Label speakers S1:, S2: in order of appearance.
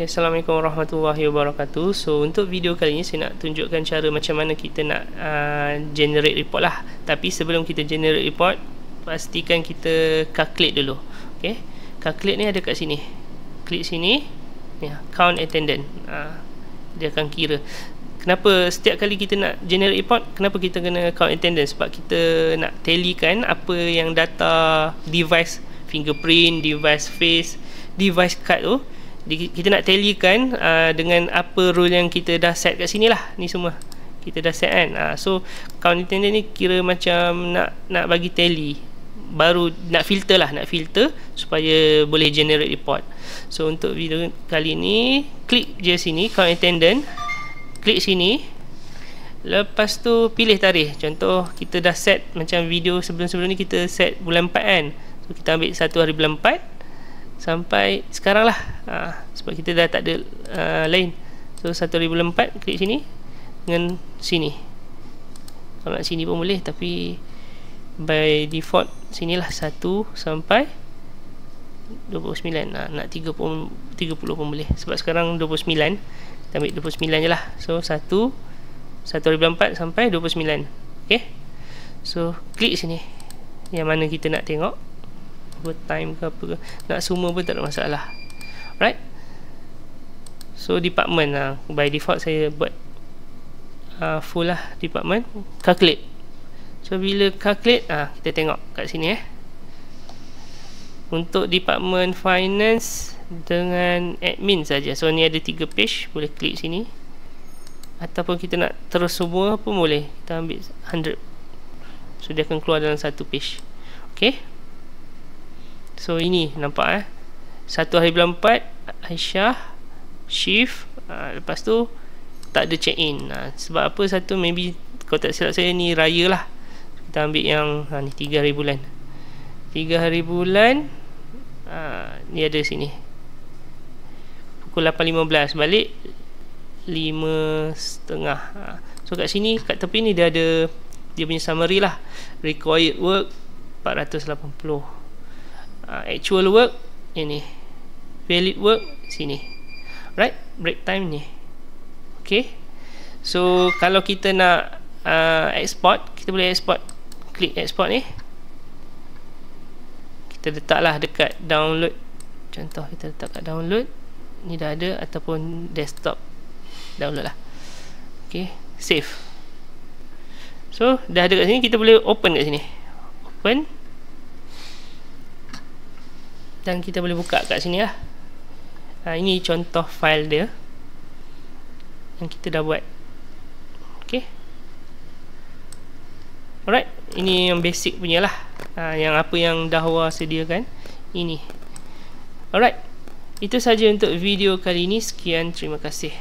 S1: Okay, Assalamualaikum warahmatullahi wabarakatuh. So untuk video kali ini saya nak tunjukkan cara macam mana kita nak generate report lah. Tapi sebelum kita generate report, pastikan kita calculate dulu. Okay, calculate ni ada kat sini. Klik sini, ya, count attendance. Dia akan kira. Kenapa setiap kali kita nak generate report, kenapa kita kena count attendance? Sebab kita nak tallykan apa yang data device fingerprint, device face, device card tu, kita nak tallykan dengan apa rule yang kita dah set kat sini lah. Ni semua kita dah set kan. So count attendance ni kira macam nak bagi tally, baru nak filter lah, nak filter supaya boleh generate report. So untuk video kali ni, klik je sini count attendance, klik sini, lepas tu pilih tarikh. Contoh kita dah set macam video sebelum-sebelum ni kita set bulan 4 kan. So kita ambil 1 hari bulan 4 sampai sekarang lah, sebab kita dah tak ada lain. So 1 hari bulan 4, klik sini dengan sini. Kalau nak sini pun boleh, tapi by default sinilah 1 sampai 29. Nak 30 pun boleh, sebab sekarang 29, kita ambil 29 je lah. So 1 hari bulan 4 sampai 29. Okay, so klik sini yang mana kita nak tengok, time ke apa ke, nak semua pun tak ada masalah. Right, so department by default saya buat full lah department. Calculate. So bila calculate, kita tengok kat sini untuk department finance dengan admin saja. So ni ada 3 page, boleh klik sini, ataupun kita nak terus semua pun boleh, kita ambil 100. So dia akan keluar dalam satu page. Okay, so ini nampak 1 hari bulan 4 Aisyah shift, lepas tu tak ada check in. Sebab apa? Satu, maybe kalau tak silap saya ni raya lah. Kita ambil yang ni 3 hari bulan. 3 hari bulan, ni ada sini pukul 8.15, balik 5.30. So kat sini, kat tepi ni dia ada dia punya summary lah. Required work 480, actual work ini, valid work sini, right, break time ni. Okay, so kalau kita nak export, kita boleh export. Klik export ni, kita letaklah dekat download. Contoh kita letak kat download ni, dah ada, ataupun desktop download lah. Okay, save. So dah ada kat sini, kita boleh open kat sini, open, dan kita boleh buka kat sini lah. Ini contoh file dia yang kita dah buat. Okay, alright, ini yang basic punya lah, yang apa yang Dahwa sediakan ini. Alright, itu saja untuk video kali ini. Sekian, terima kasih.